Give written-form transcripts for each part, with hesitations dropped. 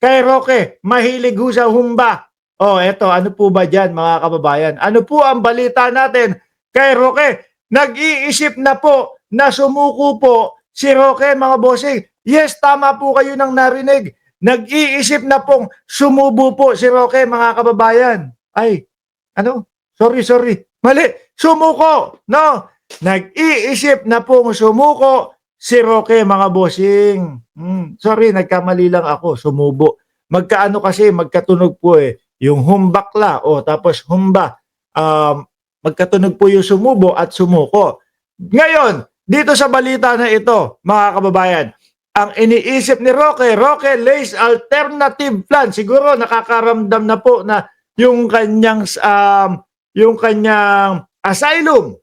kay Roque, mahilig ho sa humba. Oh, eto, ano po ba dyan mga kababayan? Ano po ang balita natin kay Roque? Nag-iisip na po na sumuko po si Roque mga bossing. Yes, tama po kayo nang narinig. Nag-iisip na pong sumubo po si Roque mga kababayan. Ay, ano? Sorry. Mali, sumuko. No, nag-iisip na pong sumuko si Roque mga bossing. Sorry, nagkamali lang ako. Sumubo. Magkaano kasi, magkatunog po eh. Yung humbakla o tapos humba. Magkatunog po yung sumubo at sumuko. Ngayon, dito sa balita na ito, mga kababayan, ang iniisip ni Roque lays alternative plan. Siguro nakakaramdam na po na yung kanyang asylum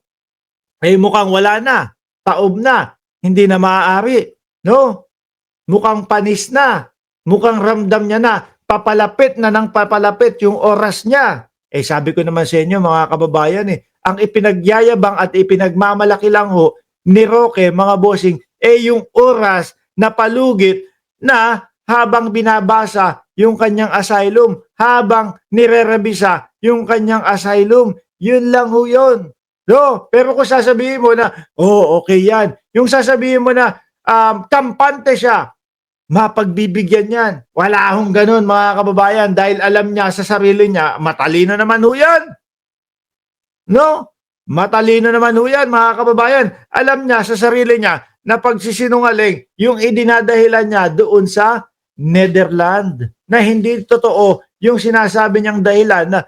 ay mukhang wala na, taob na, hindi na maaari, no? Mukhang panis na, mukhang ramdam niya na, papalapit na ng papalapit yung oras niya. Eh sabi ko naman sa inyo mga kababayan ang ipinagyayabang at ipinagmamalaki lang ho ni Roque mga bossing yung oras na palugit na habang binabasa yung kanyang asylum, habang nire-revisa yung kanyang asylum, yun lang ho yun. No, pero kung sasabihin mo na, okay yan. Yung sasabihin mo na, kampante siya, mapagbibigyan yan. Wala akong ganun mga kababayan dahil alam niya sa sarili niya, matalino naman ho yan. No? Matalino naman ho yan mga kababayan. Alam niya sa sarili niya na pagsisinungaling yung idinadahilan niya doon sa Netherlands na hindi totoo yung sinasabi niyang dahilan na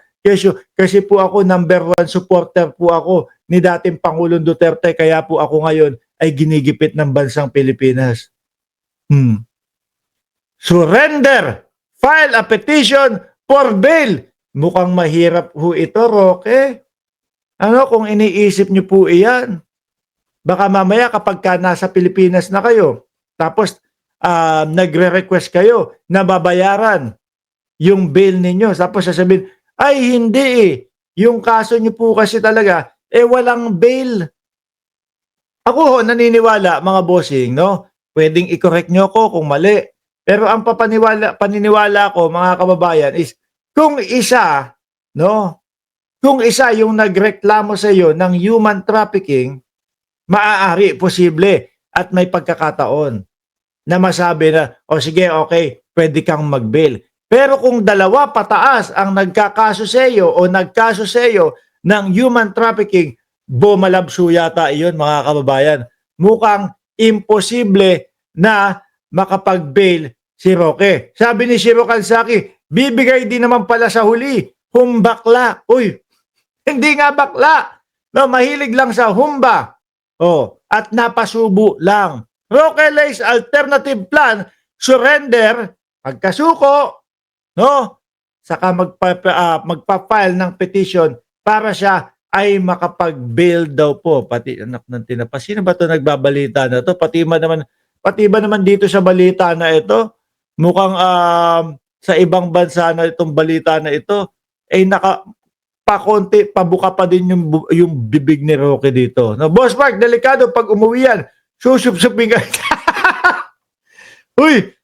kasi po ako number 1 supporter po ako ni dating Pangulong Duterte kaya po ako ngayon ay ginigipit ng bansang Pilipinas. Surrender! File a petition for bail. Mukhang mahirap ho ito, Roque. Ano kung iniisip niyo po iyan? Baka mamaya kapag nasa Pilipinas na kayo, tapos nagre-request kayo na babayaran yung bail ninyo. Tapos sasabihin, ay hindi yung kaso niyo po kasi talaga, walang bail. Ako ho, naniniwala mga bossing, no? Pwedeng i-correct nyo ko kung mali. Pero ang paniniwala ko mga kababayan is, kung isa, no? Kung isa yung nagreklamo sa iyo ng human trafficking, maaari, posible, at may pagkakataon na masabi na, sige, okay, pwede kang mag-bail. Pero kung dalawa pataas ang nagkakaso sa iyo o nagkaso sa iyo ng human trafficking, bumalabso yata iyon mga kababayan. Mukhang imposible na makapag-bail si Roque. Sabi ni Shiro Kansaki, bibigay din naman pala sa huli, humbakla. Uy, hindi nga bakla. No, mahilig lang sa humba. At napasubo lang. Roque lays alternative plan, surrender, pagkasuko, no? Saka magpa-file ng petition para siya ay makapag-bail daw po. Pati anak ng tinapa. Sino ba 'to nagbabalita na 'to? Pati ba naman dito sa balita na ito, mukhang sa ibang bansa na itong balita na ito ay pabuka pa din yung bibig ni Roque dito. No, Boss Mark, delikado pag umuwi yan. Susup-supin ka. Uy,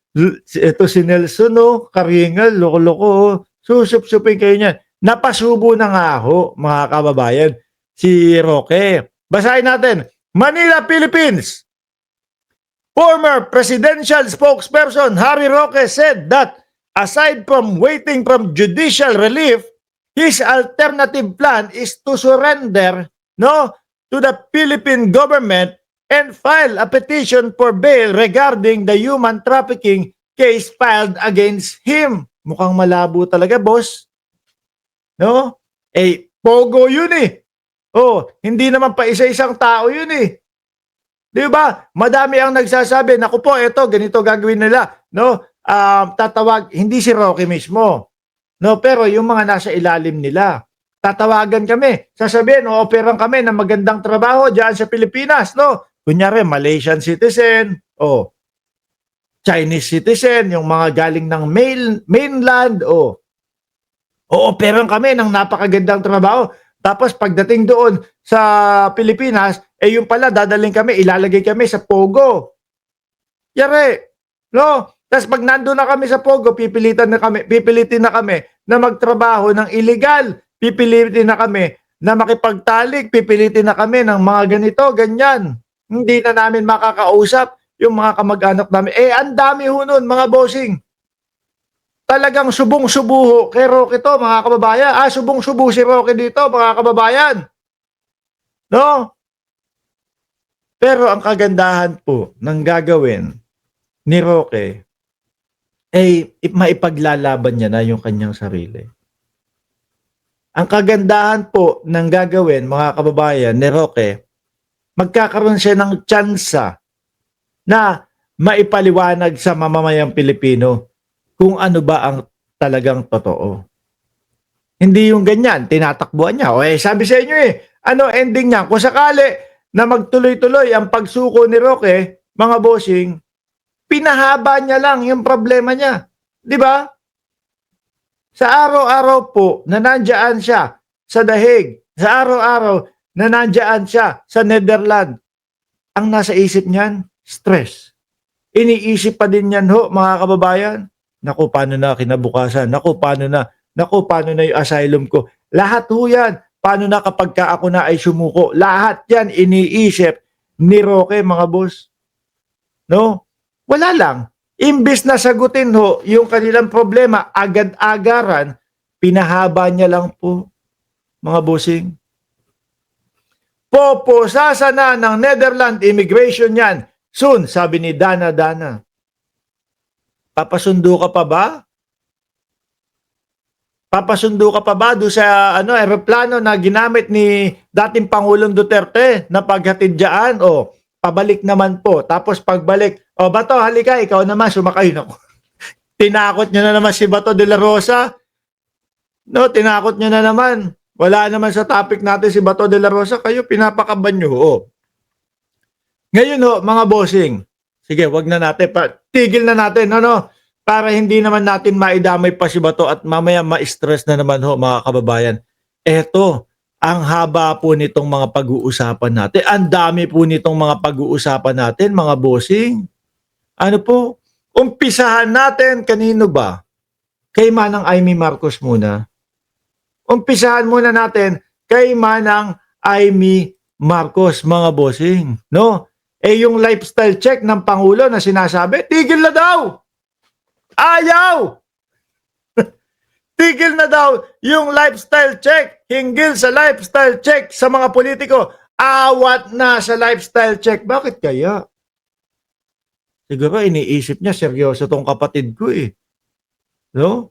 ito si Nelson, Karingal, loko-loko, susup-supin kayo niyan. Napasubo na nga ho, mga kababayan, si Roque. Basahin natin. Manila, Philippines. Former presidential spokesperson Harry Roque said that aside from waiting from judicial relief, his alternative plan is to surrender to the Philippine government and file a petition for bail regarding the human trafficking case filed against him. Mukhang malabo talaga, boss. No? Pogo yun eh. Hindi naman pa isa-isang tao yun eh. Di ba? Madami ang nagsasabi, naku po, ganito gagawin nila. No? Tatawag, hindi si Roque mismo. No, pero yung mga nasa ilalim nila, tatawagan kami, sasabihin, operan kami ng magandang trabaho diyan sa Pilipinas, no? Kunyari, Malaysian citizen, Chinese citizen, yung mga galing ng mainland, operan kami ng napakagandang trabaho. Tapos pagdating doon sa Pilipinas, yung pala, dadaling kami, ilalagay kami sa Pogo. Yari, no? Tas pag nando'n na kami sa Pogo, pipilitin na kami na magtrabaho ng illegal. Pipilitin na kami na makipagtalik, pipilitin na kami ng mga ganito, ganyan. Hindi na namin makakausap yung mga kamag-anak namin. Eh, ang dami ho nun, mga bossing. Talagang subong-subo ho kay Roque to, mga kababayan. Subong-subo si Roque dito, mga kababayan. No? Pero ang kagandahan po ng gagawin ni Roque ay maipaglalaban niya na yung kanyang sarili. Ang kagandahan po ng gagawin, mga kababayan, ni Roque, magkakaroon siya ng tsansa na maipaliwanag sa mamamayang Pilipino kung ano ba ang talagang totoo. Hindi yung ganyan, tinatakbuhan niya. O sabi sa inyo ano ending niya? Kung sakali na magtuloy-tuloy ang pagsuko ni Roque, mga bossing, pinahaba niya lang yung problema niya. Di ba? Sa araw-araw po na nandiyan siya sa Dahig, sa araw-araw na nandiyan siya sa Netherlands, ang nasa isip niyan, stress. Iniisip pa din yan ho, mga kababayan. Naku, paano na kinabukasan? Naku, paano na yung asylum ko? Lahat ho yan. Paano na kapag ako na ay sumuko? Lahat yan iniisip ni Roque, mga boss. No? Wala lang. Imbis na sagutin ho yung kanilang problema, agad-agaran, pinahaba niya lang po, mga bossing. Popusasa na ng Netherlands immigration yan. Soon, sabi ni Dana. Papasundo ka pa ba? Papasundo ka pa ba doon sa eroplano na ginamit ni dating Pangulong Duterte na paghatid dyan? O, pabalik naman po. Tapos pagbalik, Bato, halika, ikaw naman, sumakay na ko. Tinakot niya na naman si Bato de la Rosa. No, tinakot niya na naman. Wala naman sa topic natin si Bato de la Rosa. Kayo, pinapakaban nyo. Ngayon mga bossing, sige, wag na natin, tigil na natin, para hindi naman natin maidamay pa si Bato at mamaya ma-stress na naman mga kababayan. Eto, ang haba po nitong mga pag-uusapan natin. Ang dami po nitong mga pag-uusapan natin, mga bossing. Ano po? Umpisahan natin, kanino ba? Kay Manang Amy Marcos muna. Umpisahan muna natin kay Manang Amy Marcos, mga bossing. No? Yung lifestyle check ng Pangulo na sinasabi, tigil na daw! Ayaw! Tigil na daw yung lifestyle check. Hinggil sa lifestyle check sa mga politiko. Awat na sa lifestyle check. Bakit kaya? Siguro iniisip niya, seryoso tong kapatid ko No?